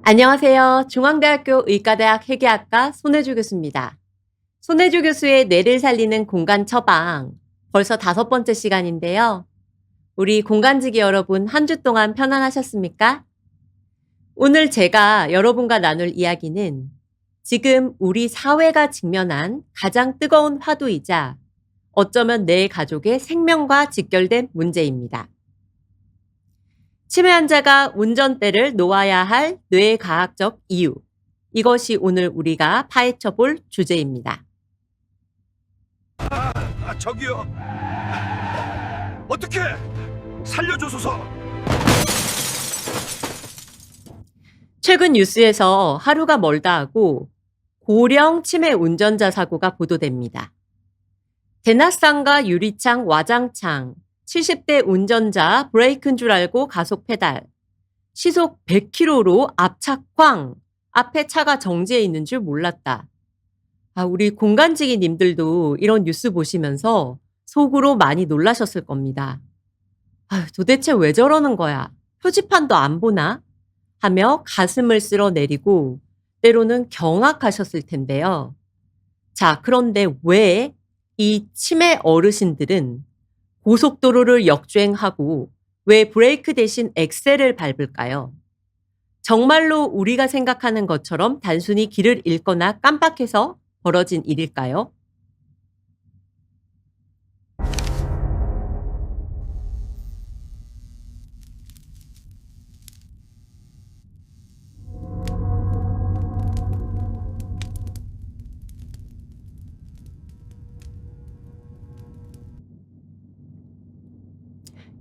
안녕하세요. 중앙대학교 의과대학 회계학과 손혜주 교수입니다. 손혜주 교수의 뇌를 살리는 공간 처방. 벌써 5번째 시간인데요. 우리 공간지기 여러분 한 주 동안 편안하셨습니까? 오늘 제가 여러분과 나눌 이야기는 지금 우리 사회가 직면한 가장 뜨거운 화두이자 어쩌면 내 가족의 생명과 직결된 문제입니다. 치매 환자가 운전대를 놓아야 할 뇌과학적 이유. 이것이 오늘 우리가 파헤쳐 볼 주제입니다. 저기요. 어떻게 살려줘소서. 최근 뉴스에서 하루가 멀다 하고 고령 치매 운전자 사고가 보도됩니다. 대낮상가 유리창 와장창 70대 운전자 브레이크인 줄 알고 가속 페달. 시속 100km로 앞차 쾅. 앞에 차가 정지해 있는 줄 몰랐다. 우리 공간지기님들도 이런 뉴스 보시면서 속으로 많이 놀라셨을 겁니다. 도대체 왜 저러는 거야? 표지판도 안 보나? 하며 가슴을 쓸어내리고 때로는 경악하셨을 텐데요. 자, 그런데 왜 이 치매 어르신들은 고속도로를 역주행하고 왜 브레이크 대신 엑셀을 밟을까요? 정말로 우리가 생각하는 것처럼 단순히 길을 잃거나 깜빡해서 벌어진 일일까요?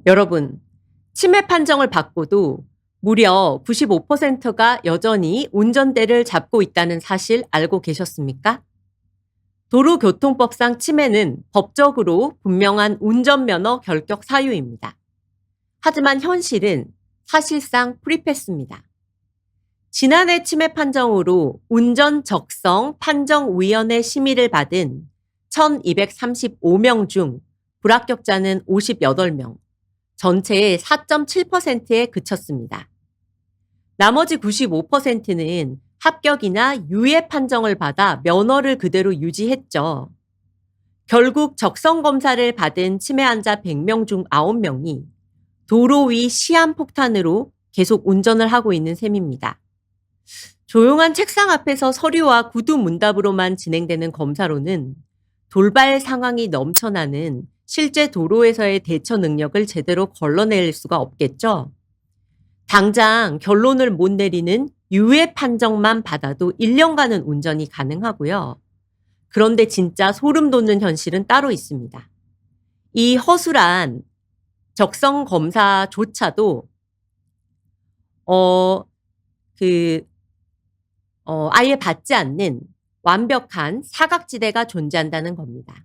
여러분, 치매 판정을 받고도 무려 95%가 여전히 운전대를 잡고 있다는 사실 알고 계셨습니까? 도로교통법상 치매는 법적으로 분명한 운전면허 결격 사유입니다. 하지만 현실은 사실상 프리패스입니다. 지난해 치매 판정으로 운전적성 판정위원회 심의를 받은 1235명 중 불합격자는 58명, 전체의 4.7%에 그쳤습니다. 나머지 95%는 합격이나 유예 판정을 받아 면허를 그대로 유지했죠. 결국 적성검사를 받은 치매 환자 100명 중 9명이 도로 위 시한폭탄으로 계속 운전을 하고 있는 셈입니다. 조용한 책상 앞에서 서류와 구두 문답으로만 진행되는 검사로는 돌발 상황이 넘쳐나는 실제 도로에서의 대처 능력을 제대로 걸러낼 수가 없겠죠. 당장 결론을 못 내리는 유예 판정만 받아도 1년간은 운전이 가능하고요. 그런데 진짜 소름 돋는 현실은 따로 있습니다. 이 허술한 적성 검사조차도 아예 받지 않는 완벽한 사각지대가 존재한다는 겁니다.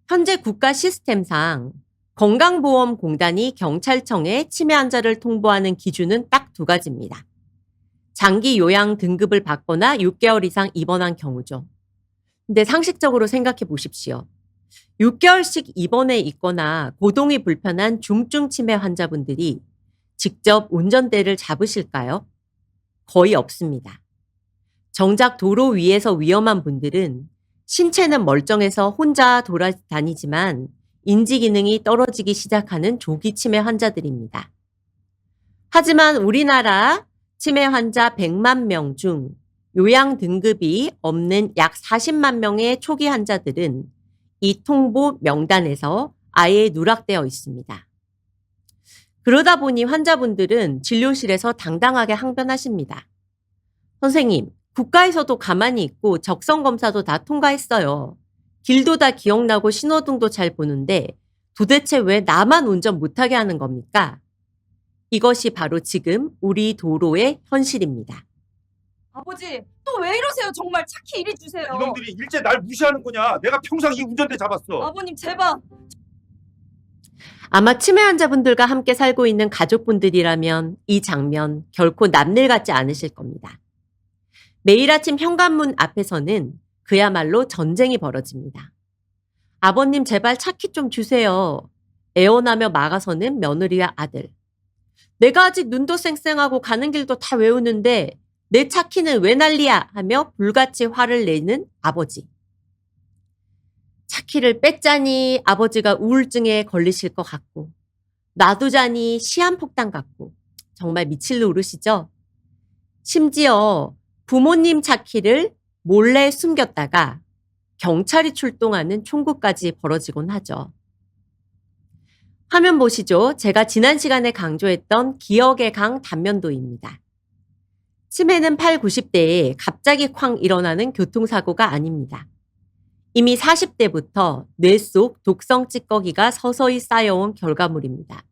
현재 국가 시스템상 건강보험공단이 경찰청에 치매 환자를 통보하는 기준은 딱 2가지입니다. 장기 요양 등급을 받거나 6개월 이상 입원한 경우죠. 근데 상식적으로 생각해 보십시오. 6개월씩 입원해 있거나 고동이 불편한 중증 치매 환자분들이 직접 운전대를 잡으실까요? 거의 없습니다. 정작 도로 위에서 위험한 분들은 신체는 멀쩡해서 혼자 돌아다니지만 인지 기능이 떨어지기 시작하는 조기 치매 환자들입니다. 하지만 우리나라 치매 환자 100만 명 중 요양 등급이 없는 약 40만 명의 초기 환자들은 이 통보 명단에서 아예 누락되어 있습니다. 그러다 보니 환자분들은 진료실에서 당당하게 항변하십니다. 선생님, 국가에서도 가만히 있고 적성검사도 다 통과했어요. 길도 다 기억나고 신호등도 잘 보는데 도대체 왜 나만 운전 못하게 하는 겁니까? 이것이 바로 지금 우리 도로의 현실입니다. 아버지, 또 왜 이러세요? 정말 착히 일해 주세요. 이놈들이 일제 날 무시하는 거냐? 내가 평생 이 운전대 잡았어. 아버님, 제발. 아마 치매 환자분들과 함께 살고 있는 가족분들이라면 이 장면 결코 남일 같지 않으실 겁니다. 매일 아침 현관문 앞에서는 그야말로 전쟁이 벌어집니다. 아버님 제발 차 키 좀 주세요. 애원하며 막아서는 며느리와 아들. 내가 아직 눈도 쌩쌩하고 가는 길도 다 외우는데 내 차 키는 왜 난리야 하며 불같이 화를 내는 아버지. 차 키를 뺐자니 아버지가 우울증에 걸리실 것 같고 놔두자니 시한폭탄 같고 정말 미칠 노릇이죠. 심지어 부모님 차 키를 몰래 숨겼다가 경찰이 출동하는 총구까지 벌어지곤 하죠. 화면 보시죠. 제가 지난 시간에 강조했던 기억의 강 단면도입니다. 치매는 8, 90대에 갑자기 쾅 일어나는 교통사고가 아닙니다. 이미 40대부터 뇌 속 독성 찌꺼기가 서서히 쌓여온 결과물입니다.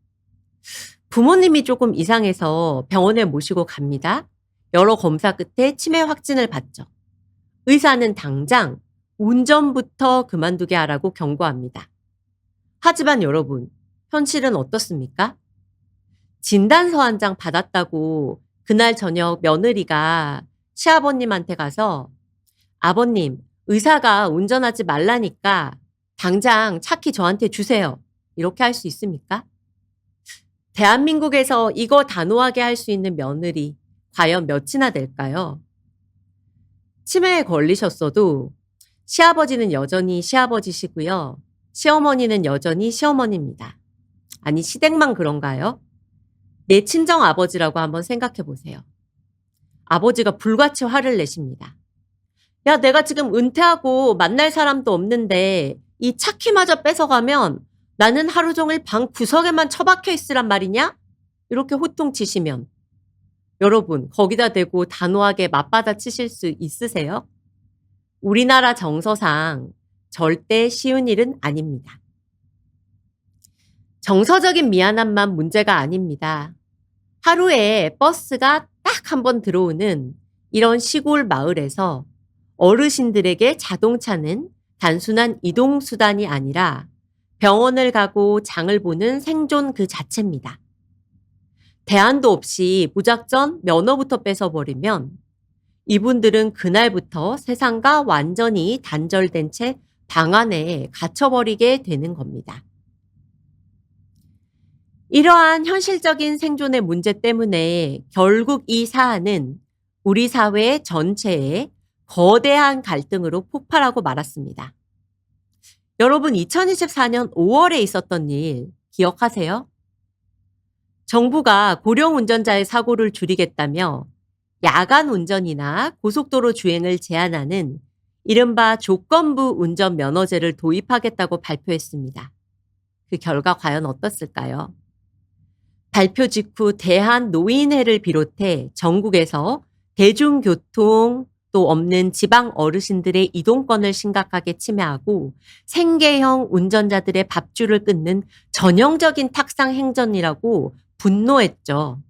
부모님이 조금 이상해서 병원에 모시고 갑니다. 여러 검사 끝에 치매 확진을 받죠. 의사는 당장 운전부터 그만두게 하라고 경고합니다. 하지만 여러분, 현실은 어떻습니까? 진단서 한 장 받았다고 그날 저녁 며느리가 시아버님한테 가서 아버님, 의사가 운전하지 말라니까 당장 차 키 저한테 주세요. 이렇게 할 수 있습니까? 대한민국에서 이거 단호하게 할 수 있는 며느리 과연 몇이나 될까요? 치매에 걸리셨어도 시아버지는 여전히 시아버지시고요. 시어머니는 여전히 시어머니입니다. 아니, 시댁만 그런가요? 내 친정 아버지라고 한번 생각해 보세요. 아버지가 불같이 화를 내십니다. 야, 내가 지금 은퇴하고 만날 사람도 없는데 이 차키마저 뺏어가면 나는 하루 종일 방 구석에만 처박혀 있으란 말이냐? 이렇게 호통치시면 여러분, 거기다 대고 단호하게 맞받아 치실 수 있으세요? 우리나라 정서상 절대 쉬운 일은 아닙니다. 정서적인 미안함만 문제가 아닙니다. 하루에 버스가 딱 한 번 들어오는 이런 시골 마을에서 어르신들에게 자동차는 단순한 이동수단이 아니라 병원을 가고 장을 보는 생존 그 자체입니다. 대안도 없이 무작정 면허부터 뺏어버리면 이분들은 그날부터 세상과 완전히 단절된 채 방 안에 갇혀버리게 되는 겁니다. 이러한 현실적인 생존의 문제 때문에 결국 이 사안은 우리 사회 전체에 거대한 갈등으로 폭발하고 말았습니다. 여러분, 2024년 5월에 있었던 일 기억하세요? 정부가 고령 운전자의 사고를 줄이겠다며 야간 운전이나 고속도로 주행을 제한하는 이른바 조건부 운전면허제를 도입하겠다고 발표했습니다. 그 결과 과연 어떻을까요? 발표 직후 대한노인회를 비롯해 전국에서 대중교통도 없는 지방 어르신들의 이동권을 심각하게 침해하고 생계형 운전자들의 밥줄을 끊는 전형적인 탁상 행전이라고 분노했죠.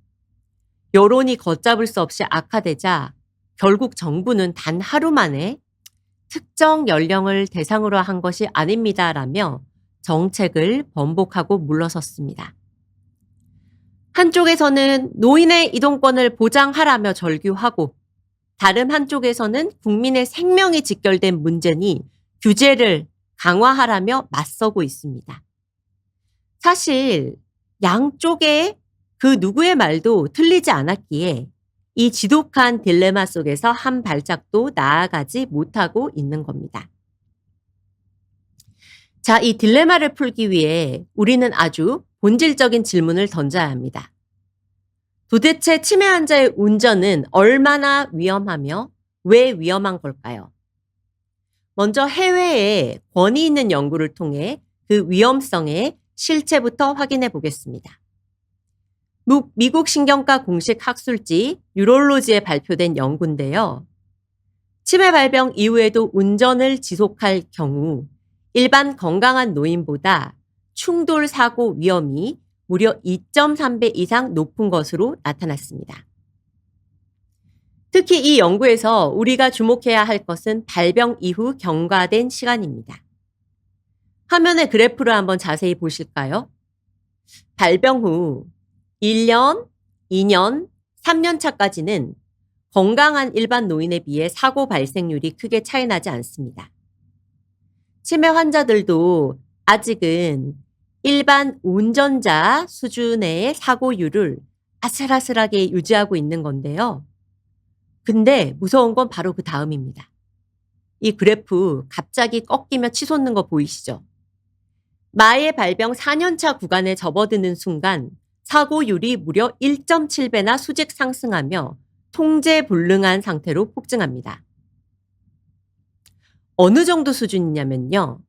여론이 걷잡을 수 없이 악화되자 결국 정부는 단 하루 만에 특정 연령을 대상으로 한 것이 아닙니다라며 정책을 번복하고 물러섰습니다. 한쪽에서는 노인의 이동권을 보장하라며 절규하고 다른 한쪽에서는 국민의 생명이 직결된 문제니 규제를 강화하라며 맞서고 있습니다. 사실 양쪽의 그 누구의 말도 틀리지 않았기에 이 지독한 딜레마 속에서 한 발짝도 나아가지 못하고 있는 겁니다. 자, 이 딜레마를 풀기 위해 우리는 아주 본질적인 질문을 던져야 합니다. 도대체 치매 환자의 운전은 얼마나 위험하며 왜 위험한 걸까요? 먼저 해외에 권위 있는 연구를 통해 그 위험성의 실체부터 확인해 보겠습니다. 미국 신경과 공식 학술지 뉴럴로지에 발표된 연구인데요. 치매 발병 이후에도 운전을 지속할 경우 일반 건강한 노인보다 충돌 사고 위험이 무려 2.3배 이상 높은 것으로 나타났습니다. 특히 이 연구에서 우리가 주목해야 할 것은 발병 이후 경과된 시간입니다. 화면의 그래프를 한번 자세히 보실까요? 발병 후 1년, 2년, 3년 차까지는 건강한 일반 노인에 비해 사고 발생률이 크게 차이 나지 않습니다. 치매 환자들도 아직은 일반 운전자 수준의 사고율을 아슬아슬하게 유지하고 있는 건데요. 근데 무서운 건 바로 그 다음입니다. 이 그래프 갑자기 꺾이며 치솟는 거 보이시죠? 마의 발병 4년차 구간에 접어드는 순간 사고율이 무려 1.7배나 수직 상승하며 통제 불능한 상태로 폭증합니다. 어느 정도 수준이냐면요.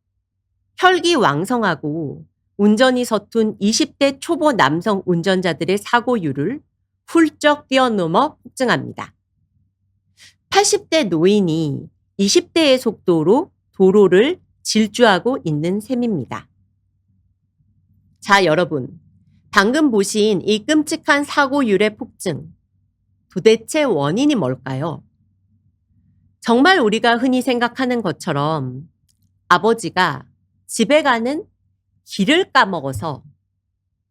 혈기 왕성하고 운전이 서툰 20대 초보 남성 운전자들의 사고율을 훌쩍 뛰어넘어 폭증합니다. 80대 노인이 20대의 속도로 도로를 질주하고 있는 셈입니다. 자, 여러분. 방금 보신 이 끔찍한 사고율의 폭증. 도대체 원인이 뭘까요? 정말 우리가 흔히 생각하는 것처럼 아버지가 집에 가는 길을 까먹어서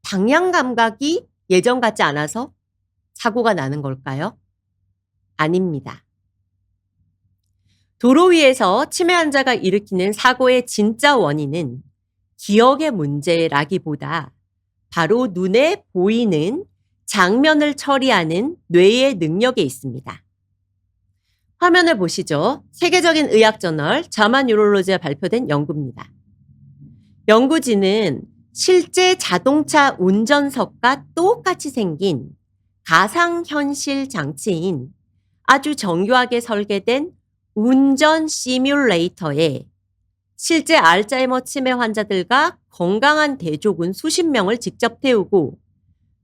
방향 감각이 예전 같지 않아서 사고가 나는 걸까요? 아닙니다. 도로 위에서 치매 환자가 일으키는 사고의 진짜 원인은 기억의 문제라기보다 바로 눈에 보이는 장면을 처리하는 뇌의 능력에 있습니다. 화면을 보시죠. 세계적인 의학 저널 자마 뉴럴로지에 발표된 연구입니다. 연구진은 실제 자동차 운전석과 똑같이 생긴 가상현실 장치인 아주 정교하게 설계된 운전 시뮬레이터에 실제 알츠하이머 치매 환자들과 건강한 대조군 수십 명을 직접 태우고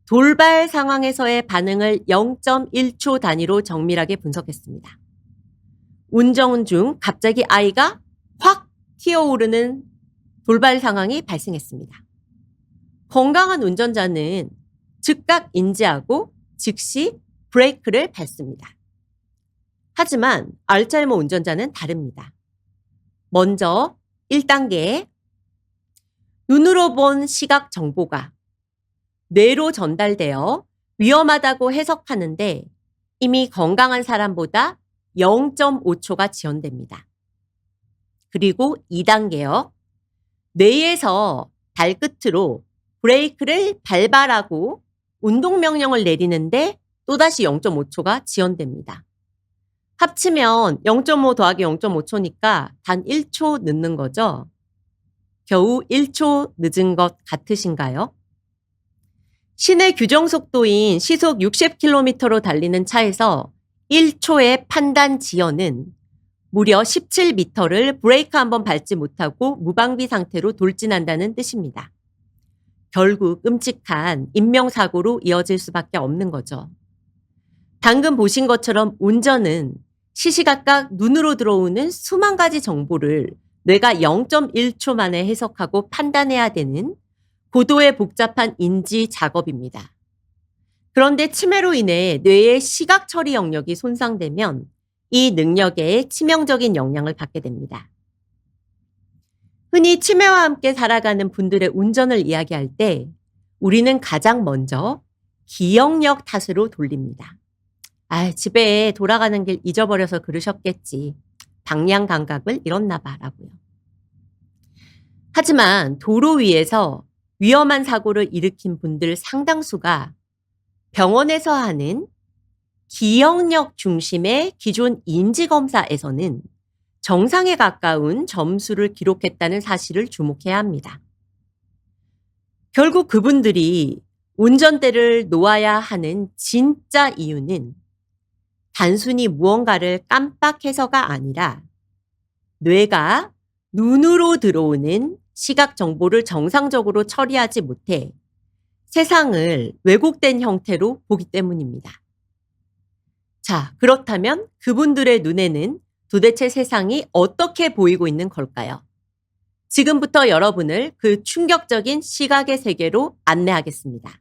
돌발 상황에서의 반응을 0.1초 단위로 정밀하게 분석했습니다. 운전 중 갑자기 아이가 확 튀어오르는 돌발 상황이 발생했습니다. 건강한 운전자는 즉각 인지하고 즉시 브레이크를 밟습니다. 하지만 알츠하이머 운전자는 다릅니다. 먼저 1단계 눈으로 본 시각 정보가 뇌로 전달되어 위험하다고 해석하는데 이미 건강한 사람보다 0.5초가 지연됩니다. 그리고 2단계요. 뇌에서 발끝으로 브레이크를 밟아라고 운동명령을 내리는데 또다시 0.5초가 지연됩니다. 합치면 0.5 더하기 0.5초니까 단 1초 늦는 거죠. 겨우 1초 늦은 것 같으신가요? 시내 규정 속도인 시속 60km로 달리는 차에서 1초의 판단 지연은 무려 17m를 브레이크 한번 밟지 못하고 무방비 상태로 돌진한다는 뜻입니다. 결국 끔찍한 인명사고로 이어질 수밖에 없는 거죠. 방금 보신 것처럼 운전은 시시각각 눈으로 들어오는 수만 가지 정보를 뇌가 0.1초 만에 해석하고 판단해야 되는 고도의 복잡한 인지 작업입니다. 그런데 치매로 인해 뇌의 시각 처리 영역이 손상되면 이 능력에 치명적인 영향을 받게 됩니다. 흔히 치매와 함께 살아가는 분들의 운전을 이야기할 때 우리는 가장 먼저 기억력 탓으로 돌립니다. 집에 돌아가는 길 잊어버려서 그러셨겠지. 방향 감각을 잃었나 봐라고요. 하지만 도로 위에서 위험한 사고를 일으킨 분들 상당수가 병원에서 하는 기억력 중심의 기존 인지검사에서는 정상에 가까운 점수를 기록했다는 사실을 주목해야 합니다. 결국 그분들이 운전대를 놓아야 하는 진짜 이유는 단순히 무언가를 깜빡해서가 아니라 뇌가 눈으로 들어오는 시각 정보를 정상적으로 처리하지 못해 세상을 왜곡된 형태로 보기 때문입니다. 자, 그렇다면 그분들의 눈에는 도대체 세상이 어떻게 보이고 있는 걸까요? 지금부터 여러분을 그 충격적인 시각의 세계로 안내하겠습니다.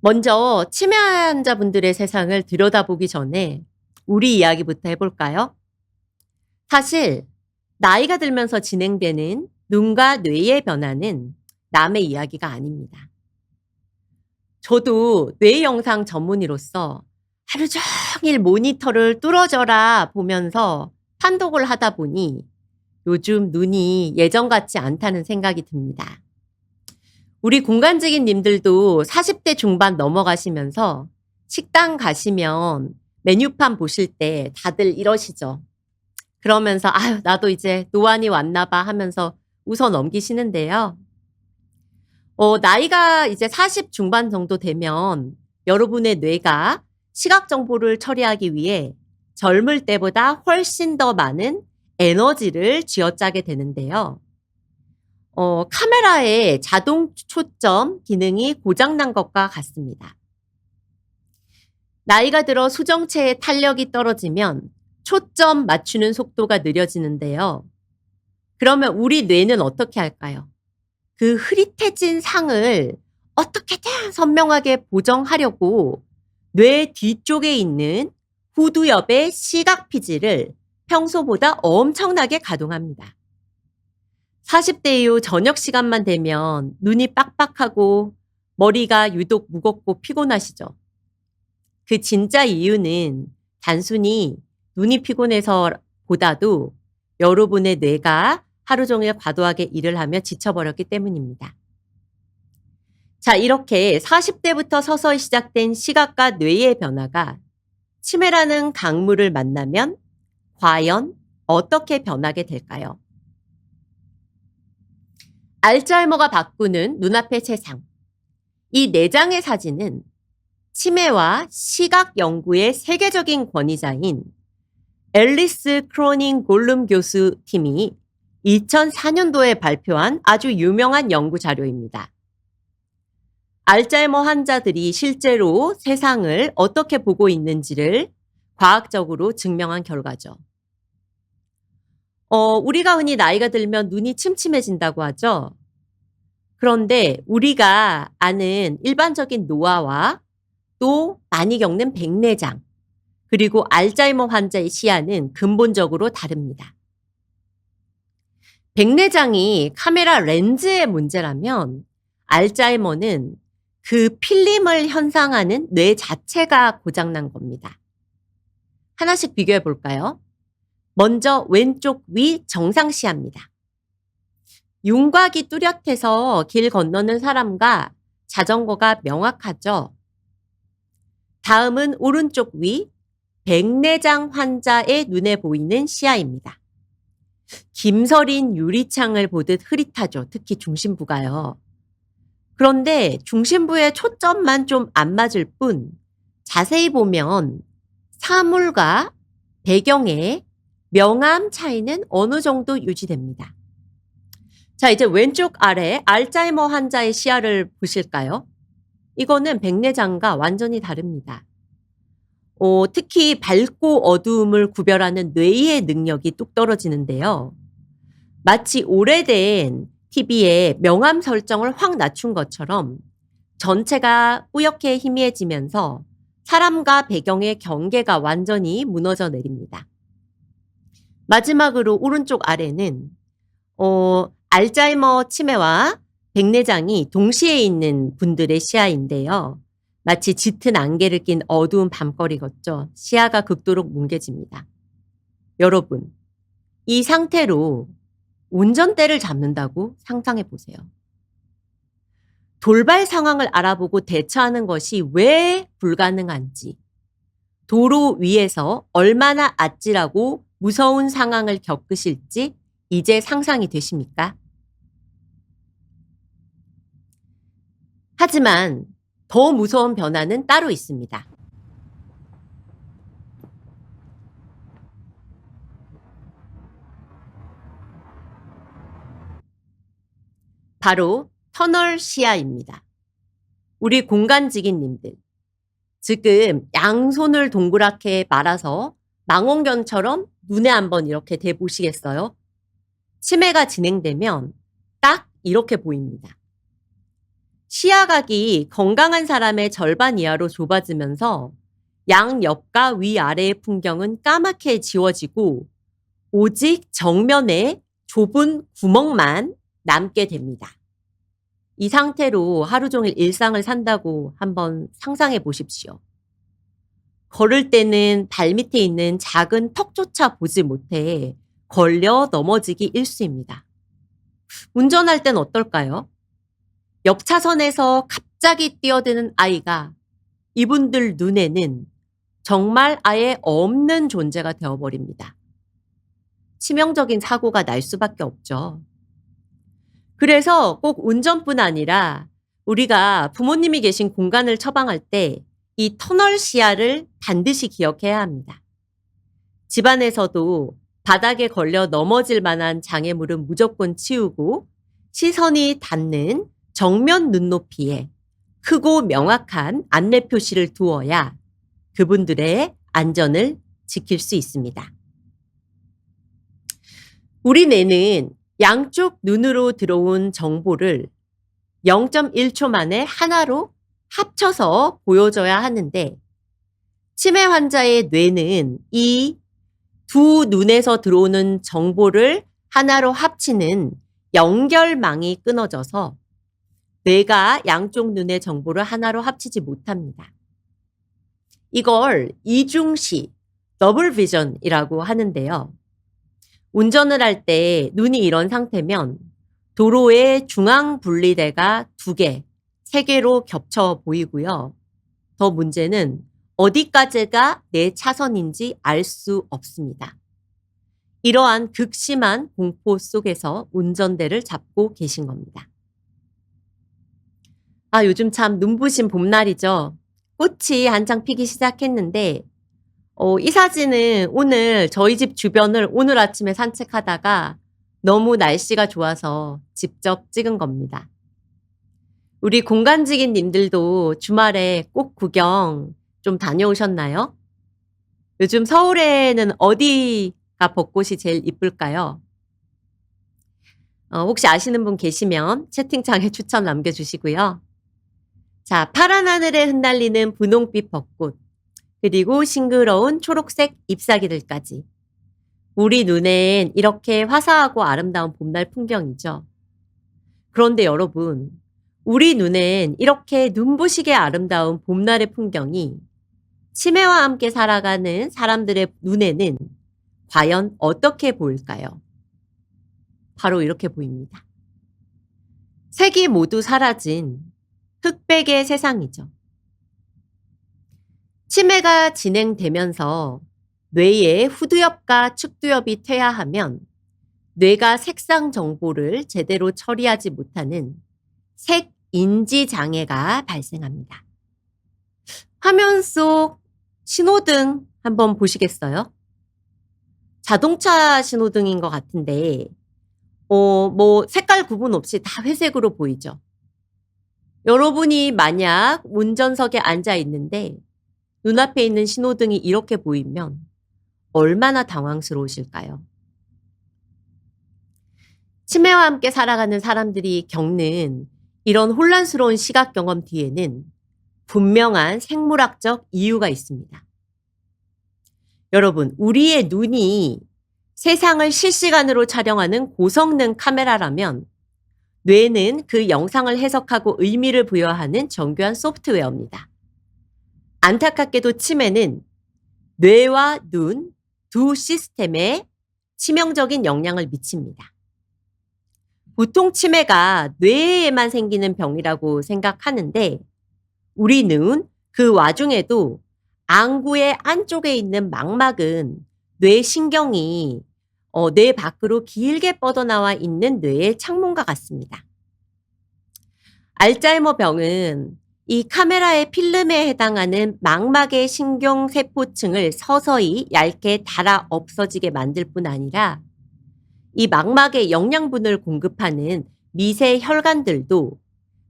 먼저 치매 환자분들의 세상을 들여다보기 전에 우리 이야기부터 해볼까요? 사실 나이가 들면서 진행되는 눈과 뇌의 변화는 남의 이야기가 아닙니다. 저도 뇌 영상 전문의로서 하루 종일 모니터를 뚫어져라 보면서 판독을 하다 보니 요즘 눈이 예전 같지 않다는 생각이 듭니다. 우리 공간직인 님들도 40대 중반 넘어가시면서 식당 가시면 메뉴판 보실 때 다들 이러시죠. 그러면서 아유, 나도 이제 노안이 왔나 봐 하면서 웃어 넘기시는데요. 나이가 이제 40 중반 정도 되면 여러분의 뇌가 시각 정보를 처리하기 위해 젊을 때보다 훨씬 더 많은 에너지를 쥐어짜게 되는데요. 카메라의 자동 초점 기능이 고장난 것과 같습니다. 나이가 들어 수정체의 탄력이 떨어지면 초점 맞추는 속도가 느려지는데요. 그러면 우리 뇌는 어떻게 할까요? 그 흐릿해진 상을 어떻게든 선명하게 보정하려고 뇌 뒤쪽에 있는 후두엽의 시각 피지를 평소보다 엄청나게 가동합니다. 40대 이후 저녁 시간만 되면 눈이 빡빡하고 머리가 유독 무겁고 피곤하시죠. 그 진짜 이유는 단순히 눈이 피곤해서 보다도 여러분의 뇌가 하루 종일 과도하게 일을 하며 지쳐버렸기 때문입니다. 자, 이렇게 40대부터 서서히 시작된 시각과 뇌의 변화가 치매라는 강물을 만나면 과연 어떻게 변하게 될까요? 알츠하이머가 바꾸는 눈앞의 세상. 이 4장의 사진은 치매와 시각 연구의 세계적인 권위자인 앨리스 크로닝 골룸 교수 팀이 2004년도에 발표한 아주 유명한 연구 자료입니다. 알츠하이머 환자들이 실제로 세상을 어떻게 보고 있는지를 과학적으로 증명한 결과죠. 우리가 흔히 나이가 들면 눈이 침침해진다고 하죠. 그런데 우리가 아는 일반적인 노화와 또 많이 겪는 백내장, 그리고 알츠하이머 환자의 시야는 근본적으로 다릅니다. 백내장이 카메라 렌즈의 문제라면 알츠하이머는 그 필름을 현상하는 뇌 자체가 고장난 겁니다. 하나씩 비교해 볼까요? 먼저 왼쪽 위 정상 시야입니다. 윤곽이 뚜렷해서 길 건너는 사람과 자전거가 명확하죠. 다음은 오른쪽 위 백내장 환자의 눈에 보이는 시야입니다. 김서린 유리창을 보듯 흐릿하죠. 특히 중심부가요. 그런데 중심부의 초점만 좀 안 맞을 뿐 자세히 보면 사물과 배경의 명암 차이는 어느 정도 유지됩니다. 자, 이제 왼쪽 아래 알츠하이머 환자의 시야를 보실까요? 이거는 백내장과 완전히 다릅니다. 특히 밝고 어두움을 구별하는 뇌의 능력이 뚝 떨어지는데요. 마치 오래된 TV에 명암 설정을 확 낮춘 것처럼 전체가 뿌옇게 희미해지면서 사람과 배경의 경계가 완전히 무너져 내립니다. 마지막으로 오른쪽 아래는 알츠하이머 치매와 백내장이 동시에 있는 분들의 시야인데요. 마치 짙은 안개를 낀 어두운 밤거리 같죠. 시야가 극도로 뭉개집니다. 여러분, 이 상태로 운전대를 잡는다고 상상해 보세요. 돌발 상황을 알아보고 대처하는 것이 왜 불가능한지, 도로 위에서 얼마나 아찔하고 무서운 상황을 겪으실지 이제 상상이 되십니까? 하지만 더 무서운 변화는 따로 있습니다. 바로 터널 시야입니다. 우리 공간지기님들, 지금 양손을 동그랗게 말아서 망원경처럼 눈에 한번 이렇게 대보시겠어요? 치매가 진행되면 딱 이렇게 보입니다. 시야각이 건강한 사람의 절반 이하로 좁아지면서 양옆과 위아래의 풍경은 까맣게 지워지고 오직 정면에 좁은 구멍만 남게 됩니다. 이 상태로 하루 종일 일상을 산다고 한번 상상해 보십시오. 걸을 때는 발밑에 있는 작은 턱조차 보지 못해 걸려 넘어지기 일쑤입니다. 운전할 땐 어떨까요? 옆 차선에서 갑자기 뛰어드는 아이가 이분들 눈에는 정말 아예 없는 존재가 되어버립니다. 치명적인 사고가 날 수밖에 없죠. 그래서 꼭 운전뿐 아니라 우리가 부모님이 계신 공간을 처방할 때 이 터널 시야를 반드시 기억해야 합니다. 집안에서도 바닥에 걸려 넘어질 만한 장애물은 무조건 치우고 시선이 닿는 정면 눈높이에 크고 명확한 안내 표시를 두어야 그분들의 안전을 지킬 수 있습니다. 우리 뇌는 양쪽 눈으로 들어온 정보를 0.1초 만에 하나로 합쳐서 보여줘야 하는데 치매 환자의 뇌는 이 두 눈에서 들어오는 정보를 하나로 합치는 연결망이 끊어져서 뇌가 양쪽 눈의 정보를 하나로 합치지 못합니다. 이걸 이중시, 더블 비전이라고 하는데요. 운전을 할 때 눈이 이런 상태면 도로의 중앙 분리대가 2개, 3개로 겹쳐 보이고요. 더 문제는 어디까지가 내 차선인지 알 수 없습니다. 이러한 극심한 공포 속에서 운전대를 잡고 계신 겁니다. 요즘 참 눈부신 봄날이죠. 꽃이 한창 피기 시작했는데 이 사진은 오늘 저희 집 주변을 오늘 아침에 산책하다가 너무 날씨가 좋아서 직접 찍은 겁니다. 우리 공간지기님들도 주말에 꽃 구경 좀 다녀오셨나요? 요즘 서울에는 어디가 벚꽃이 제일 이쁠까요? 혹시 아시는 분 계시면 채팅창에 추천 남겨주시고요. 자, 파란 하늘에 흩날리는 분홍빛 벚꽃, 그리고 싱그러운 초록색 잎사귀들까지. 우리 눈엔 이렇게 화사하고 아름다운 봄날 풍경이죠. 그런데 여러분, 우리 눈엔 이렇게 눈부시게 아름다운 봄날의 풍경이 치매와 함께 살아가는 사람들의 눈에는 과연 어떻게 보일까요? 바로 이렇게 보입니다. 색이 모두 사라진 흑백의 세상이죠. 치매가 진행되면서 뇌에 후두엽과 측두엽이 퇴화하면 뇌가 색상 정보를 제대로 처리하지 못하는 색 인지 장애가 발생합니다. 화면 속 신호등 한번 보시겠어요? 자동차 신호등인 것 같은데 색깔 구분 없이 다 회색으로 보이죠. 여러분이 만약 운전석에 앉아 있는데 눈앞에 있는 신호등이 이렇게 보이면 얼마나 당황스러우실까요? 치매와 함께 살아가는 사람들이 겪는 이런 혼란스러운 시각 경험 뒤에는 분명한 생물학적 이유가 있습니다. 여러분, 우리의 눈이 세상을 실시간으로 촬영하는 고성능 카메라라면 뇌는 그 영상을 해석하고 의미를 부여하는 정교한 소프트웨어입니다. 안타깝게도 치매는 뇌와 눈 두 시스템에 치명적인 영향을 미칩니다. 보통 치매가 뇌에만 생기는 병이라고 생각하는데 우리는 그 와중에도 안구의 안쪽에 있는 망막은 뇌신경이 뇌 밖으로 길게 뻗어나와 있는 뇌의 창문과 같습니다. 알츠하이머 병은 이 카메라의 필름에 해당하는 망막의 신경세포층을 서서히 얇게 닳아 없어지게 만들 뿐 아니라 이 망막에 영양분을 공급하는 미세 혈관들도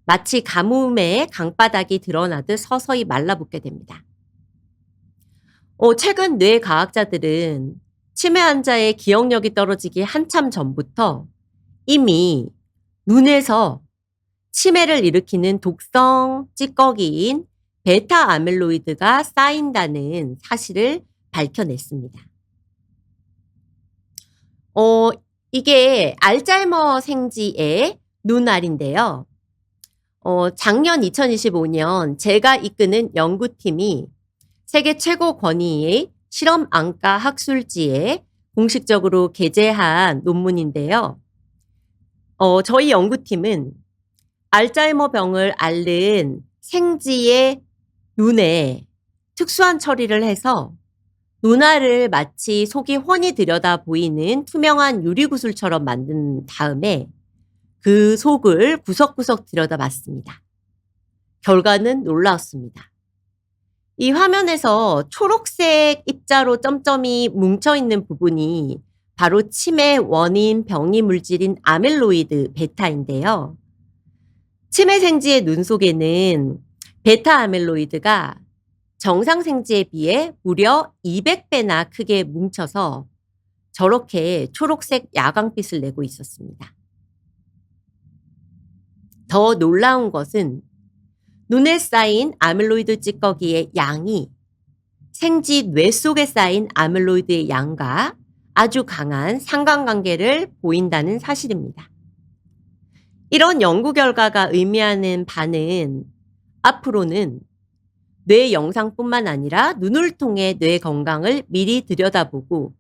마치 가뭄에 강바닥이 드러나듯 서서히 말라붙게 됩니다. 최근 뇌과학자들은 치매 환자의 기억력이 떨어지기 한참 전부터 이미 눈에서 치매를 일으키는 독성 찌꺼기인 베타 아밀로이드가 쌓인다는 사실을 밝혀냈습니다. 이게 알츠하이머 생지의 눈알인데요. 작년 2025년 제가 이끄는 연구팀이 세계 최고 권위의 실험 안과 학술지에 공식적으로 게재한 논문인데요. 저희 연구팀은 알츠하이머 병을 앓는 생지의 눈에 특수한 처리를 해서 눈알을 마치 속이 훤히 들여다 보이는 투명한 유리구슬처럼 만든 다음에 그 속을 구석구석 들여다봤습니다. 결과는 놀라웠습니다. 이 화면에서 초록색 입자로 점점이 뭉쳐있는 부분이 바로 치매 원인 병리 물질인 아밀로이드 베타인데요. 치매 생지의 눈 속에는 베타 아밀로이드가 정상 생지에 비해 무려 200배나 크게 뭉쳐서 저렇게 초록색 야광빛을 내고 있었습니다. 더 놀라운 것은 눈에 쌓인 아밀로이드 찌꺼기의 양이 생지 뇌 속에 쌓인 아밀로이드의 양과 아주 강한 상관관계를 보인다는 사실입니다. 이런 연구 결과가 의미하는 바는 앞으로는 뇌 영상뿐만 아니라 눈을 통해 뇌 건강을 미리 들여다보고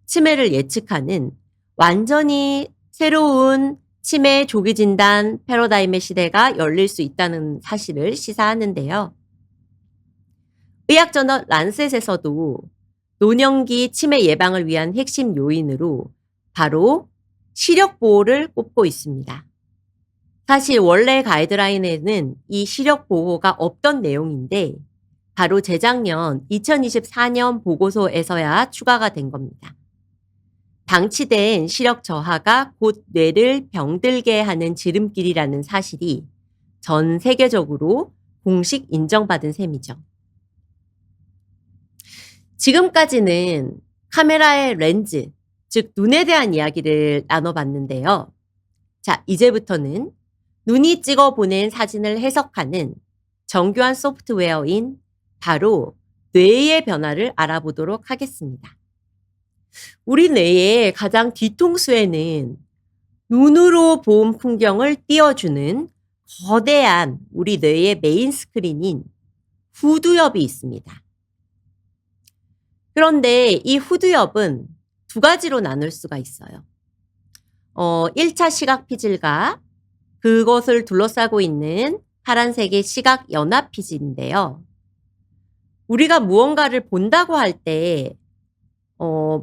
치매를 예측하는 완전히 새로운 치매 조기 진단 패러다임의 시대가 열릴 수 있다는 사실을 시사하는데요. 의학저널 란셋에서도 노년기 치매 예방을 위한 핵심 요인으로 바로 시력 보호를 꼽고 있습니다. 사실 원래 가이드라인에는 이 시력 보호가 없던 내용인데 바로 재작년 2024년 보고서에서야 추가가 된 겁니다. 방치된 시력 저하가 곧 뇌를 병들게 하는 지름길이라는 사실이 전 세계적으로 공식 인정받은 셈이죠. 지금까지는 카메라의 렌즈, 즉 눈에 대한 이야기를 나눠봤는데요. 자, 이제부터는 눈이 찍어보낸 사진을 해석하는 정교한 소프트웨어인 바로 뇌의 변화를 알아보도록 하겠습니다. 우리 뇌의 가장 뒤통수에는 눈으로 본 풍경을 띄워주는 거대한 우리 뇌의 메인 스크린인 후두엽이 있습니다. 그런데 이 후두엽은 두 가지로 나눌 수가 있어요. 1차 시각 피질과 그것을 둘러싸고 있는 파란색의 시각 연합 피질인데요. 우리가 무언가를 본다고 할 때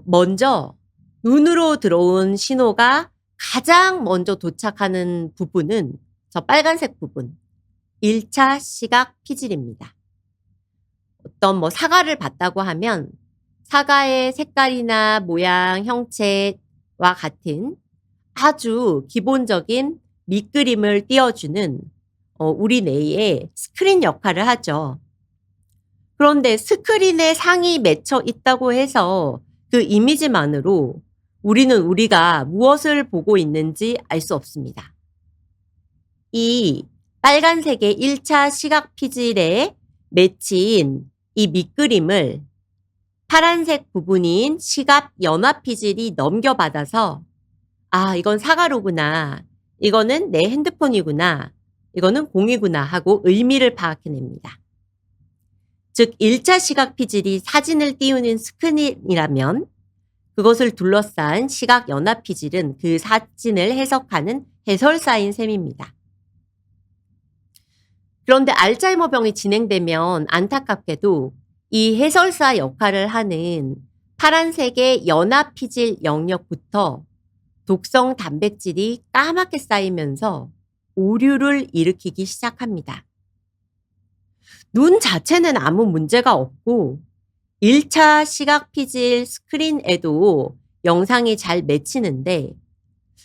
먼저 눈으로 들어온 신호가 가장 먼저 도착하는 부분은 저 빨간색 부분, 1차 시각 피질입니다. 어떤 사과를 봤다고 하면 사과의 색깔이나 모양, 형체와 같은 아주 기본적인 밑그림을 띄워주는 우리 뇌의 스크린 역할을 하죠. 그런데 스크린에 상이 맺혀 있다고 해서 그 이미지만으로 우리는 우리가 무엇을 보고 있는지 알 수 없습니다. 이 빨간색의 1차 시각 피질에 맺힌 이 밑그림을 파란색 부분인 시각 연합 피질이 넘겨받아서 아, 이건 사과로구나. 이거는 내 핸드폰이구나. 이거는 공이구나 하고 의미를 파악해냅니다. 즉 1차 시각 피질이 사진을 띄우는 스크린이라면 그것을 둘러싼 시각 연합 피질은 그 사진을 해석하는 해설사인 셈입니다. 그런데 알츠하이머병이 진행되면 안타깝게도 이 해설사 역할을 하는 파란색의 연합 피질 영역부터 독성 단백질이 까맣게 쌓이면서 오류를 일으키기 시작합니다. 눈 자체는 아무 문제가 없고 1차 시각 피질 스크린에도 영상이 잘 맺히는데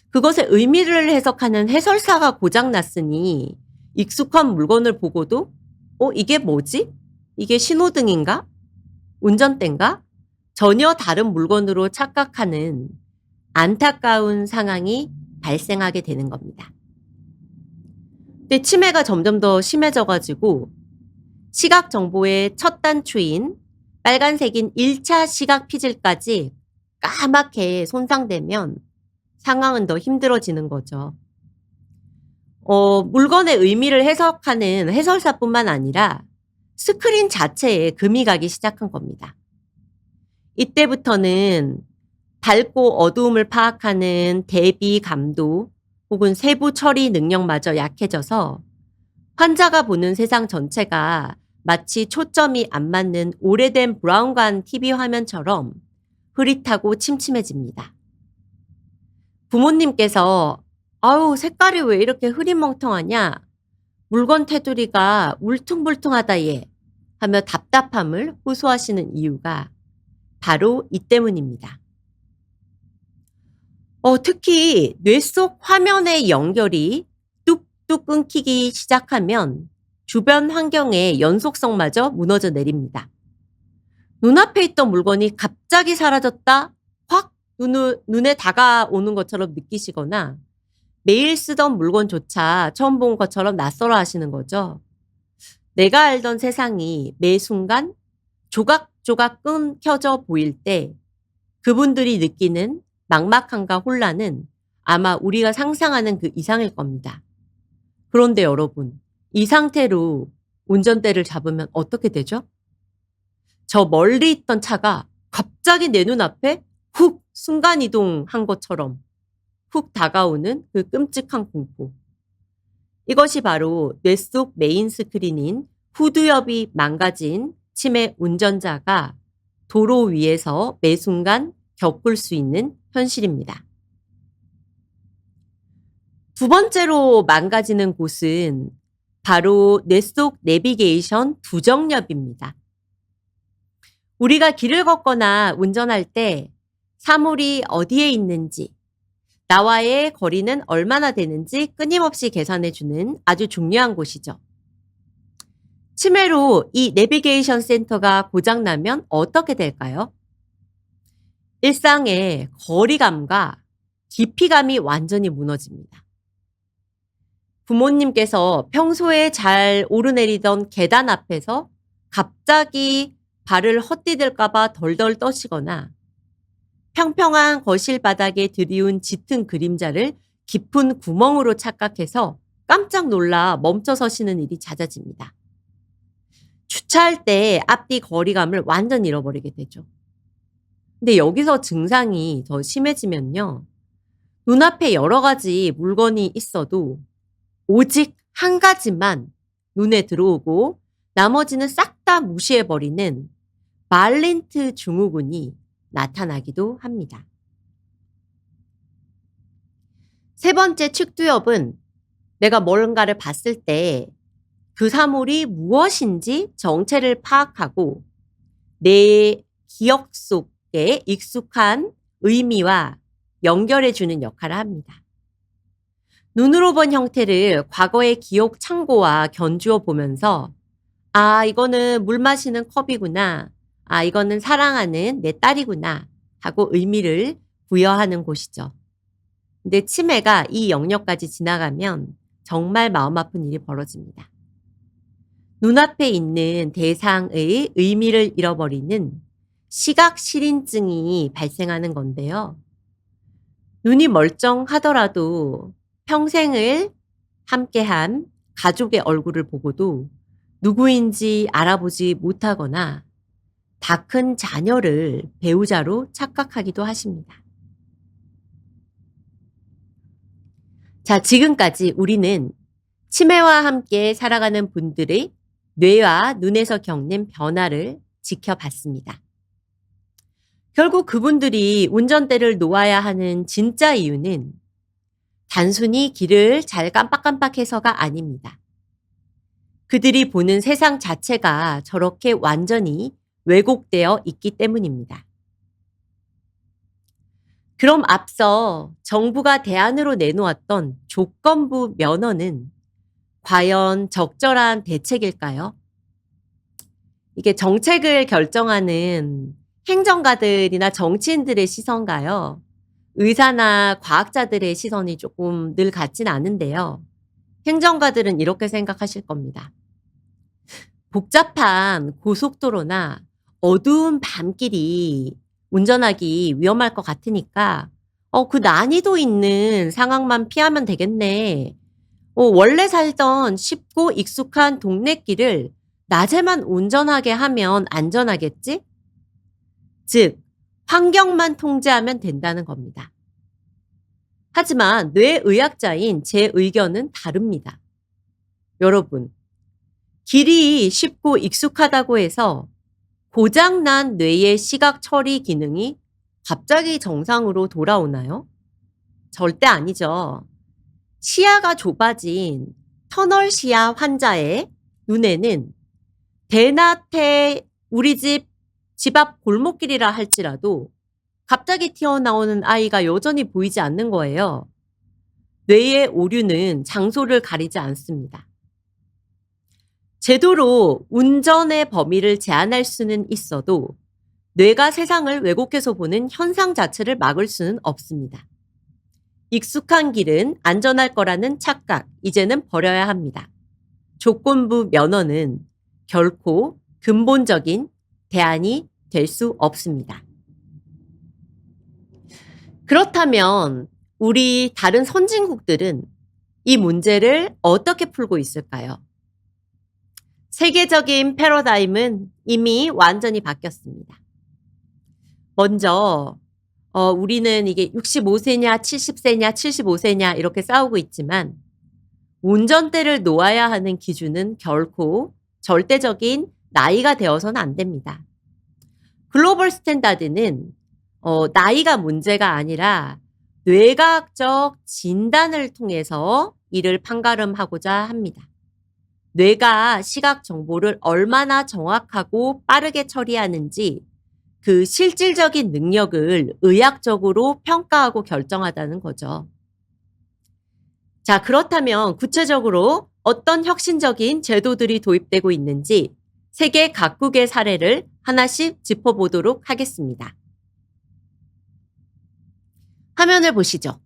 그것의 의미를 해석하는 해설사가 고장났으니 익숙한 물건을 보고도 이게 뭐지? 이게 신호등인가? 운전대인가? 전혀 다른 물건으로 착각하는 안타까운 상황이 발생하게 되는 겁니다. 근데 치매가 점점 더 심해져가지고 시각 정보의 첫 단추인 빨간색인 1차 시각 피질까지 까맣게 손상되면 상황은 더 힘들어지는 거죠. 물건의 의미를 해석하는 해설사뿐만 아니라 스크린 자체에 금이 가기 시작한 겁니다. 이때부터는 밝고 어두움을 파악하는 대비 감도 혹은 세부 처리 능력마저 약해져서 환자가 보는 세상 전체가 마치 초점이 안 맞는 오래된 브라운관 TV 화면처럼 흐릿하고 침침해집니다. 부모님께서 아우 색깔이 왜 이렇게 흐릿멍텅하냐? 물건 테두리가 울퉁불퉁하다 얘 하며 답답함을 호소하시는 이유가 바로 이 때문입니다. 특히 뇌 속 화면의 연결이 뚝뚝 끊기기 시작하면 주변 환경의 연속성마저 무너져 내립니다. 눈앞에 있던 물건이 갑자기 사라졌다 확 눈에 다가오는 것처럼 느끼시거나 매일 쓰던 물건조차 처음 본 것처럼 낯설어 하시는 거죠. 내가 알던 세상이 매 순간 조각조각 끊겨져 보일 때 그분들이 느끼는 막막함과 혼란은 아마 우리가 상상하는 그 이상일 겁니다. 그런데 여러분, 이 상태로 운전대를 잡으면 어떻게 되죠? 저 멀리 있던 차가 갑자기 내 눈앞에 훅 순간이동한 것처럼 훅 다가오는 그 끔찍한 공포. 이것이 바로 뇌 속 메인 스크린인 후두엽이 망가진 치매 운전자가 도로 위에서 매 순간 겪을 수 있는 현실입니다. 두 번째로 망가지는 곳은 바로 뇌 속 내비게이션 두정엽입니다. 우리가 길을 걷거나 운전할 때 사물이 어디에 있는지, 나와의 거리는 얼마나 되는지 끊임없이 계산해주는 아주 중요한 곳이죠. 치매로 이 내비게이션 센터가 고장나면 어떻게 될까요? 일상의 거리감과 깊이감이 완전히 무너집니다. 부모님께서 평소에 잘 오르내리던 계단 앞에서 갑자기 발을 헛디딜까봐 덜덜 떠시거나 평평한 거실 바닥에 들이운 짙은 그림자를 깊은 구멍으로 착각해서 깜짝 놀라 멈춰 서시는 일이 잦아집니다. 주차할 때 앞뒤 거리감을 완전 잃어버리게 되죠. 근데 여기서 증상이 더 심해지면요. 눈앞에 여러 가지 물건이 있어도 오직 한 가지만 눈에 들어오고 나머지는 싹 다 무시해버리는 말린트 증후군이 나타나기도 합니다. 세 번째 측두엽은 내가 뭔가를 봤을 때 그 사물이 무엇인지 정체를 파악하고 내 기억 속에 익숙한 의미와 연결해주는 역할을 합니다. 눈으로 본 형태를 과거의 기억 창고와 견주어 보면서 아, 이거는 물 마시는 컵이구나. 아, 이거는 사랑하는 내 딸이구나. 하고 의미를 부여하는 곳이죠. 근데 치매가 이 영역까지 지나가면 정말 마음 아픈 일이 벌어집니다. 눈앞에 있는 대상의 의미를 잃어버리는 시각실인증이 발생하는 건데요. 눈이 멀쩡하더라도 평생을 함께한 가족의 얼굴을 보고도 누구인지 알아보지 못하거나 다 큰 자녀를 배우자로 착각하기도 하십니다. 자, 지금까지 우리는 치매와 함께 살아가는 분들의 뇌와 눈에서 겪는 변화를 지켜봤습니다. 결국 그분들이 운전대를 놓아야 하는 진짜 이유는 단순히 길을 잘 깜빡깜빡해서가 아닙니다. 그들이 보는 세상 자체가 저렇게 완전히 왜곡되어 있기 때문입니다. 그럼 앞서 정부가 대안으로 내놓았던 조건부 면허는 과연 적절한 대책일까요? 이게 정책을 결정하는 행정가들이나 정치인들의 시선가요. 의사나 과학자들의 시선이 조금 늘 같진 않은데요. 행정가들은 이렇게 생각하실 겁니다. 복잡한 고속도로나 어두운 밤길이 운전하기 위험할 것 같으니까 그 난이도 있는 상황만 피하면 되겠네. 원래 살던 쉽고 익숙한 동네길을 낮에만 운전하게 하면 안전하겠지? 즉, 환경만 통제하면 된다는 겁니다. 하지만 뇌의학자인 제 의견은 다릅니다. 여러분, 길이 쉽고 익숙하다고 해서 고장난 뇌의 시각 처리 기능이 갑자기 정상으로 돌아오나요? 절대 아니죠. 시야가 좁아진 터널 시야 환자의 눈에는 대낮에 우리 집 앞 골목길이라 할지라도 갑자기 튀어나오는 아이가 여전히 보이지 않는 거예요. 뇌의 오류는 장소를 가리지 않습니다. 제도로 운전의 범위를 제한할 수는 있어도 뇌가 세상을 왜곡해서 보는 현상 자체를 막을 수는 없습니다. 익숙한 길은 안전할 거라는 착각, 이제는 버려야 합니다. 조건부 면허는 결코 근본적인 대안이 될 수 없습니다. 그렇다면 우리 다른 선진국들은 이 문제를 어떻게 풀고 있을까요? 세계적인 패러다임은 이미 완전히 바뀌었습니다. 먼저 우리는 이게 65세냐 70세냐 75세냐 이렇게 싸우고 있지만 운전대를 놓아야 하는 기준은 결코 절대적인 나이가 되어서는 안 됩니다. 글로벌 스탠다드는 나이가 문제가 아니라 뇌과학적 진단을 통해서 이를 판가름하고자 합니다. 뇌가 시각 정보를 얼마나 정확하고 빠르게 처리하는지 그 실질적인 능력을 의학적으로 평가하고 결정하다는 거죠. 자, 그렇다면 구체적으로 어떤 혁신적인 제도들이 도입되고 있는지 세계 각국의 사례를 하나씩 짚어보도록 하겠습니다. 화면을 보시죠.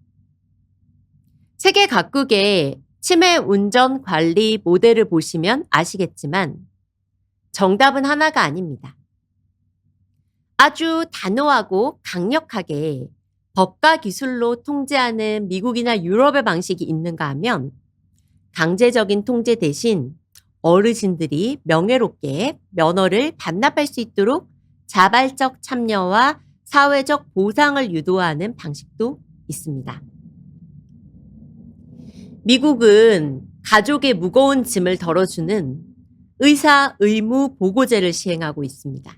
세계 각국의 치매 운전 관리 모델을 보시면 아시겠지만 정답은 하나가 아닙니다. 아주 단호하고 강력하게 법과 기술로 통제하는 미국이나 유럽의 방식이 있는가 하면 강제적인 통제 대신 어르신들이 명예롭게 면허를 반납할 수 있도록 자발적 참여와 사회적 보상을 유도하는 방식도 있습니다. 미국은 가족의 무거운 짐을 덜어주는 의사 의무 보고제를 시행하고 있습니다.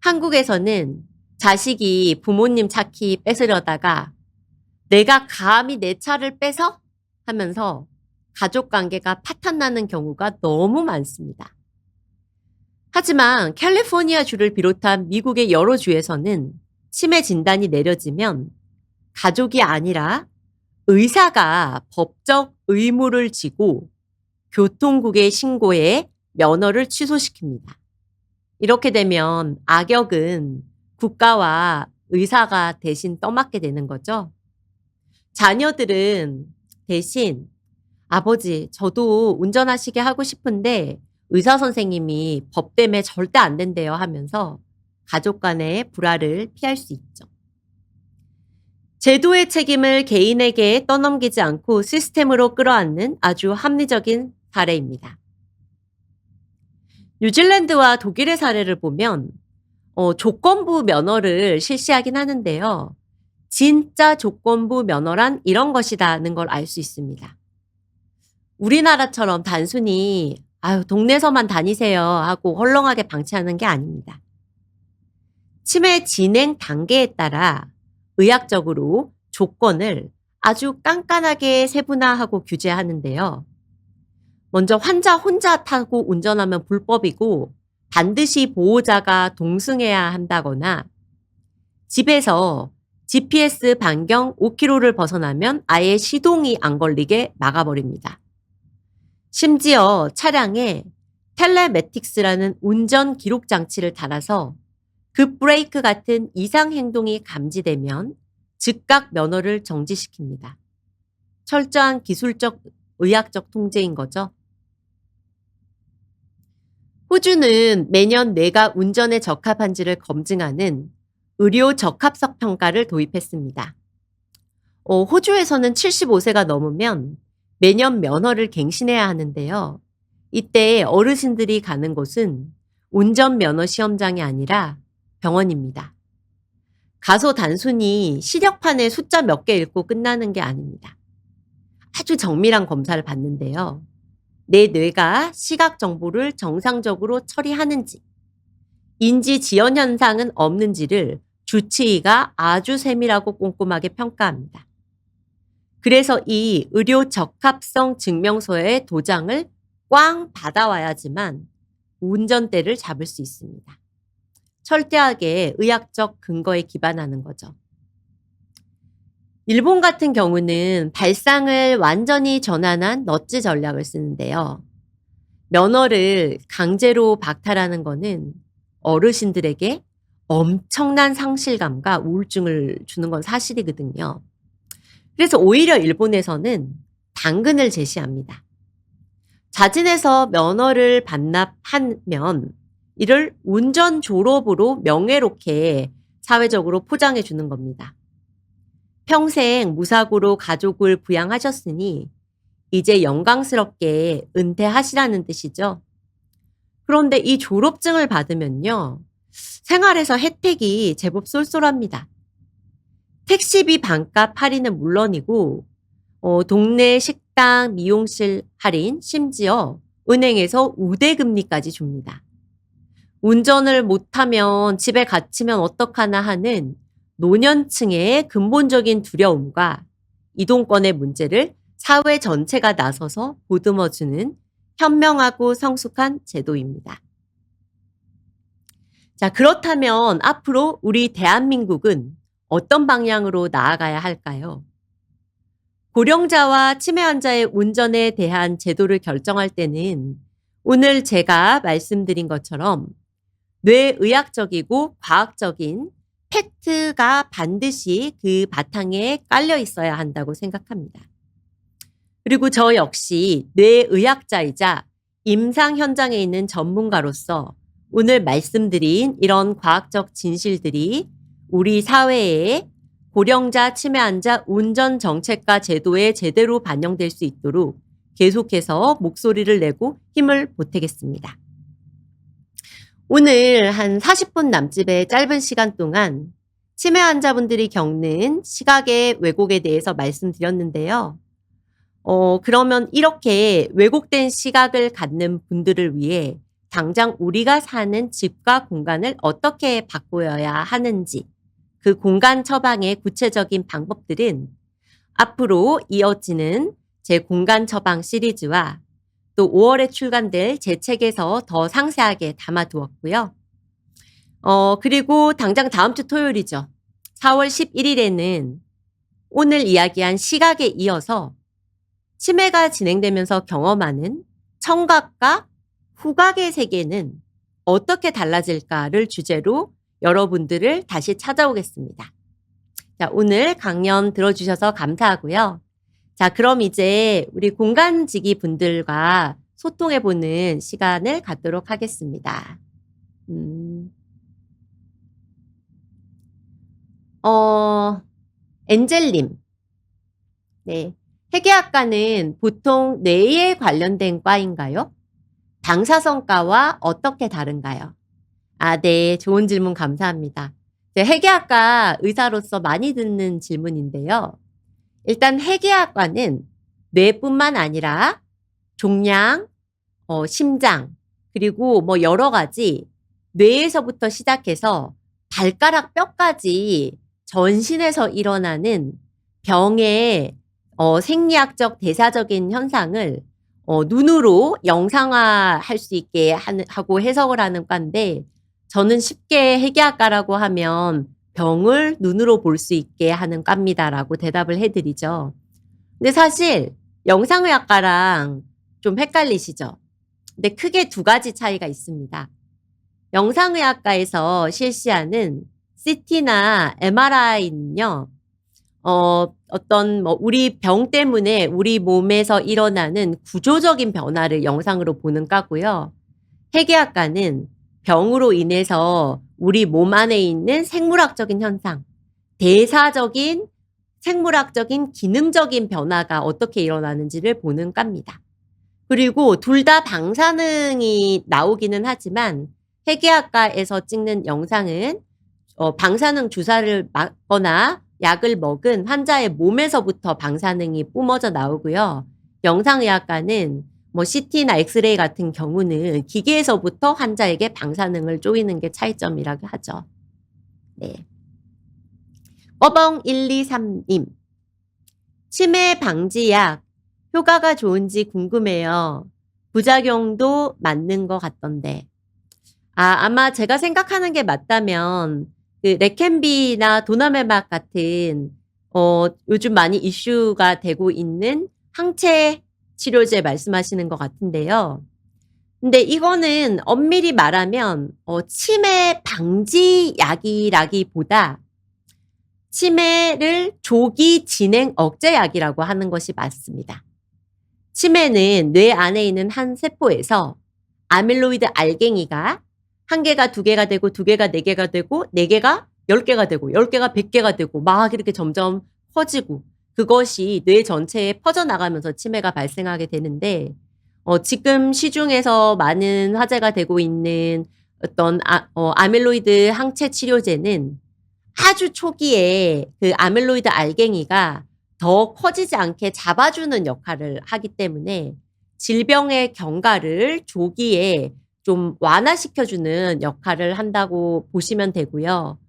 한국에서는 자식이 부모님 차키 뺏으려다가 내가 감히 내 차를 뺏어? 하면서 가족관계가 파탄나는 경우가 너무 많습니다. 하지만 캘리포니아 주를 비롯한 미국의 여러 주에서는 치매 진단이 내려지면 가족이 아니라 의사가 법적 의무를 지고 교통국에 신고해 면허를 취소시킵니다. 이렇게 되면 악역은 국가와 의사가 대신 떠맡게 되는 거죠. 자녀들은 대신 아버지, 저도 운전하시게 하고 싶은데 의사 선생님이 법 때문에 절대 안 된대요 하면서 가족 간의 불화를 피할 수 있죠. 제도의 책임을 개인에게 떠넘기지 않고 시스템으로 끌어안는 아주 합리적인 사례입니다. 뉴질랜드와 독일의 사례를 보면 조건부 면허를 실시하긴 하는데요. 진짜 조건부 면허란 이런 것이라는 걸 알 수 있습니다. 우리나라처럼 단순히 동네에서만 다니세요 하고 헐렁하게 방치하는 게 아닙니다. 치매 진행 단계에 따라 의학적으로 조건을 아주 깐깐하게 세분화하고 규제하는데요. 먼저 환자 혼자 타고 운전하면 불법이고 반드시 보호자가 동승해야 한다거나 집에서 GPS 반경 5km를 벗어나면 아예 시동이 안 걸리게 막아버립니다. 심지어 차량에 텔레매틱스라는 운전 기록 장치를 달아서 급브레이크 같은 이상 행동이 감지되면 즉각 면허를 정지시킵니다. 철저한 기술적, 의학적 통제인 거죠. 호주는 매년 뇌가 운전에 적합한지를 검증하는 의료 적합성 평가를 도입했습니다. 호주에서는 75세가 넘으면 매년 면허를 갱신해야 하는데요. 이때 어르신들이 가는 곳은 운전면허 시험장이 아니라 병원입니다. 가서 단순히 시력판에 숫자 몇 개 읽고 끝나는 게 아닙니다. 아주 정밀한 검사를 받는데요. 내 뇌가 시각 정보를 정상적으로 처리하는지, 인지 지연 현상은 없는지를 주치의가 아주 세밀하고 꼼꼼하게 평가합니다. 그래서 이 의료 적합성 증명서의 도장을 꽝 받아와야지만 운전대를 잡을 수 있습니다. 철저하게 의학적 근거에 기반하는 거죠. 일본 같은 경우는 발상을 완전히 전환한 넛지 전략을 쓰는데요. 면허를 강제로 박탈하는 거는 어르신들에게 엄청난 상실감과 우울증을 주는 건 사실이거든요. 그래서 오히려 일본에서는 당근을 제시합니다. 자진해서 면허를 반납하면 이를 운전 졸업으로 명예롭게 사회적으로 포장해 주는 겁니다. 평생 무사고로 가족을 부양하셨으니 이제 영광스럽게 은퇴하시라는 뜻이죠. 그런데 이 졸업증을 받으면요, 생활에서 혜택이 제법 쏠쏠합니다. 택시비 반값 할인은 물론이고 동네 식당, 미용실 할인, 심지어 은행에서 우대금리까지 줍니다. 운전을 못하면 집에 갇히면 어떡하나 하는 노년층의 근본적인 두려움과 이동권의 문제를 사회 전체가 나서서 보듬어주는 현명하고 성숙한 제도입니다. 자, 그렇다면 앞으로 우리 대한민국은 어떤 방향으로 나아가야 할까요? 고령자와 치매 환자의 운전에 대한 제도를 결정할 때는 오늘 제가 말씀드린 것처럼 뇌의학적이고 과학적인 팩트가 반드시 그 바탕에 깔려 있어야 한다고 생각합니다. 그리고 저 역시 뇌의학자이자 임상 현장에 있는 전문가로서 오늘 말씀드린 이런 과학적 진실들이 우리 사회에 고령자 치매 환자 운전 정책과 제도에 제대로 반영될 수 있도록 계속해서 목소리를 내고 힘을 보태겠습니다. 오늘 한 40분 남짓의 짧은 시간 동안 치매 환자분들이 겪는 시각의 왜곡에 대해서 말씀드렸는데요. 그러면 이렇게 왜곡된 시각을 갖는 분들을 위해 당장 우리가 사는 집과 공간을 어떻게 바꾸어야 하는지, 그 공간 처방의 구체적인 방법들은 앞으로 이어지는 제 공간 처방 시리즈와 또 5월에 출간될 제 책에서 더 상세하게 담아두었고요. 그리고 당장 다음 주 토요일이죠. 4월 11일에는 오늘 이야기한 시각에 이어서 치매가 진행되면서 경험하는 청각과 후각의 세계는 어떻게 달라질까를 주제로 여러분들을 다시 찾아오겠습니다. 자, 오늘 강연 들어주셔서 감사하고요. 자, 그럼 이제 우리 공간지기 분들과 소통해보는 시간을 갖도록 하겠습니다. 엔젤님. 네. 회계학과는 보통 뇌에 관련된 과인가요? 방사선과와 어떻게 다른가요? 네. 좋은 질문 감사합니다. 회계학과 의사로서 많이 듣는 질문인데요. 일단 회계학과는 뇌뿐만 아니라 종양, 심장, 그리고 뭐 여러 가지 뇌에서부터 시작해서 발가락 뼈까지 전신에서 일어나는 병의 생리학적 대사적인 현상을 눈으로 영상화할 수 있게 하고 해석을 하는 과인데, 저는 쉽게 회계학과라고 하면 병을 눈으로 볼 수 있게 하는 과입니다라고 대답을 해드리죠. 근데 사실 영상의학과랑 좀 헷갈리시죠? 근데 크게 두 가지 차이가 있습니다. 영상의학과에서 실시하는 CT나 MRI는요, 어떤 우리 병 때문에 우리 몸에서 일어나는 구조적인 변화를 영상으로 보는 과고요. 회계학과는 병으로 인해서 우리 몸 안에 있는 생물학적인 현상, 대사적인 생물학적인 기능적인 변화가 어떻게 일어나는지를 보는 과입니다. 그리고 둘 다 방사능이 나오기는 하지만 회계학과에서 찍는 영상은 방사능 주사를 맞거나 약을 먹은 환자의 몸에서부터 방사능이 뿜어져 나오고요. 영상의학과는 뭐 CT나 엑스레이 같은 경우는 기계에서부터 환자에게 방사능을 쪼이는 게 차이점이라고 하죠. 네. 꺼벙123님. 치매 방지약 효과가 좋은지 궁금해요. 부작용도 맞는 것 같던데. 아마 제가 생각하는 게 맞다면 그 레캔비나 도나메막 같은 요즘 많이 이슈가 되고 있는 항체 치료제 말씀하시는 것 같은데요. 근데 이거는 엄밀히 말하면 치매 방지 약이라기보다 치매를 조기 진행 억제 약이라고 하는 것이 맞습니다. 치매는 뇌 안에 있는 한 세포에서 아밀로이드 알갱이가 1개가 2개가 되고 2개가 4개가 되고 4개가 10개가 되고 10개가 100개가 되고 막 이렇게 점점 커지고 그것이 뇌 전체에 퍼져나가면서 치매가 발생하게 되는데 지금 시중에서 많은 화제가 되고 있는 어떤 아밀로이드 항체 치료제는 아주 초기에 그 아밀로이드 알갱이가 더 커지지 않게 잡아주는 역할을 하기 때문에 질병의 경과를 조기에 좀 완화시켜주는 역할을 한다고 보시면 되고요.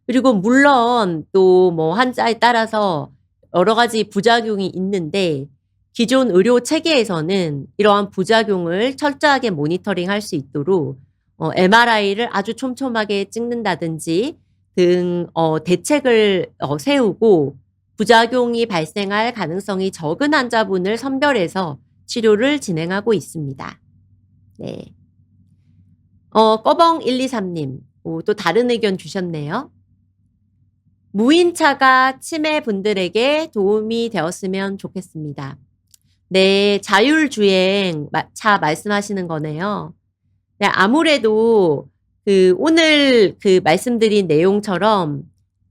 그리고 물론 또 뭐 환자에 따라서 여러 가지 부작용이 있는데 기존 의료 체계에서는 이러한 부작용을 철저하게 모니터링할 수 있도록 MRI를 아주 촘촘하게 찍는다든지 등 대책을 세우고 부작용이 발생할 가능성이 적은 환자분을 선별해서 치료를 진행하고 있습니다. 네. 꺼벙123님, 또 다른 의견 주셨네요. 무인차가 치매 분들에게 도움이 되었으면 좋겠습니다. 네, 자율주행 차 말씀하시는 거네요. 네, 아무래도 오늘 말씀드린 내용처럼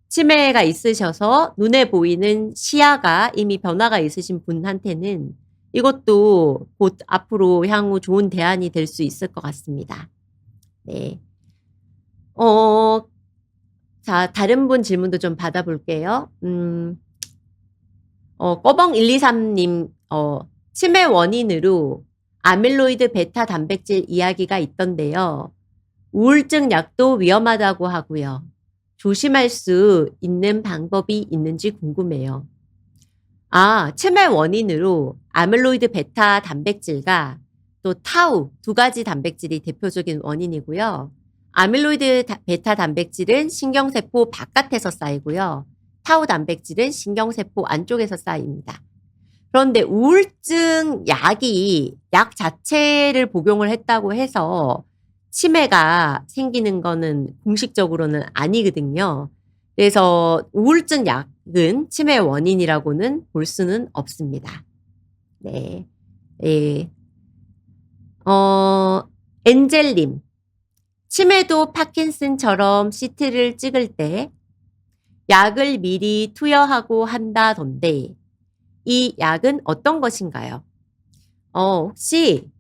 치매가 있으셔서 눈에 보이는 시야가 이미 변화가 있으신 분한테는 이것도 곧 앞으로 향후 좋은 대안이 될 수 있을 것 같습니다. 네. 자, 다른 분 질문도 좀 받아볼게요. 꺼벙123님, 치매 원인으로 아밀로이드 베타 단백질 이야기가 있던데요. 우울증 약도 위험하다고 하고요. 조심할 수 있는 방법이 있는지 궁금해요. 치매 원인으로 아밀로이드 베타 단백질과 또 타우 2가지 단백질이 대표적인 원인이고요. 아밀로이드 베타 단백질은 신경세포 바깥에서 쌓이고요. 타우 단백질은 신경세포 안쪽에서 쌓입니다. 그런데 우울증 약 자체를 복용을 했다고 해서 치매가 생기는 거는 공식적으로는 아니거든요. 그래서 우울증 약은 치매 원인이라고는 볼 수는 없습니다. 네. 네. 엔젤님. 치매도 파킨슨처럼 CT를 찍을 때 약을 미리 투여하고 한다던데 이 약은 어떤 것인가요? 혹시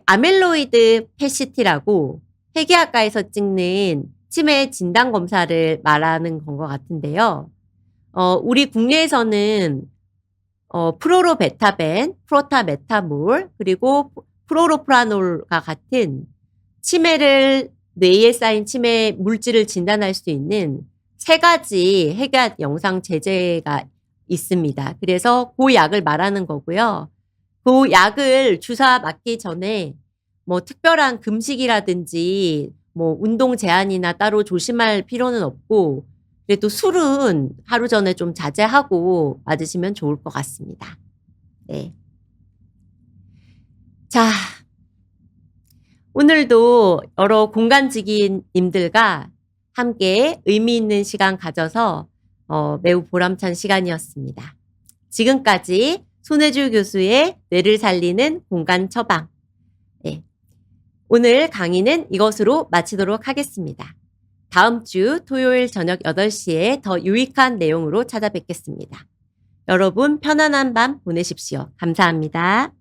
아밀로이드 PETCT라고 폐기학과에서 찍는 치매 진단 검사를 말하는 건 것 같은데요. 우리 국내에서는 프로로베타벤, 프로타메타몰, 그리고 프로로프라놀과 같은 뇌에 쌓인 치매 물질을 진단할 수 있는 3가지 핵약 영상 제제가 있습니다. 그래서 그 약을 말하는 거고요. 그 약을 주사 맞기 전에 뭐 특별한 금식이라든지 뭐 운동 제한이나 따로 조심할 필요는 없고 그래도 술은 하루 전에 좀 자제하고 맞으시면 좋을 것 같습니다. 네. 자, 오늘도 여러 공간지기님들과 함께 의미 있는 시간 가져서 매우 보람찬 시간이었습니다. 지금까지 손혜주 교수의 뇌를 살리는 공간 처방. 네. 오늘 강의는 이것으로 마치도록 하겠습니다. 다음 주 토요일 저녁 8시에 더 유익한 내용으로 찾아뵙겠습니다. 여러분 편안한 밤 보내십시오. 감사합니다.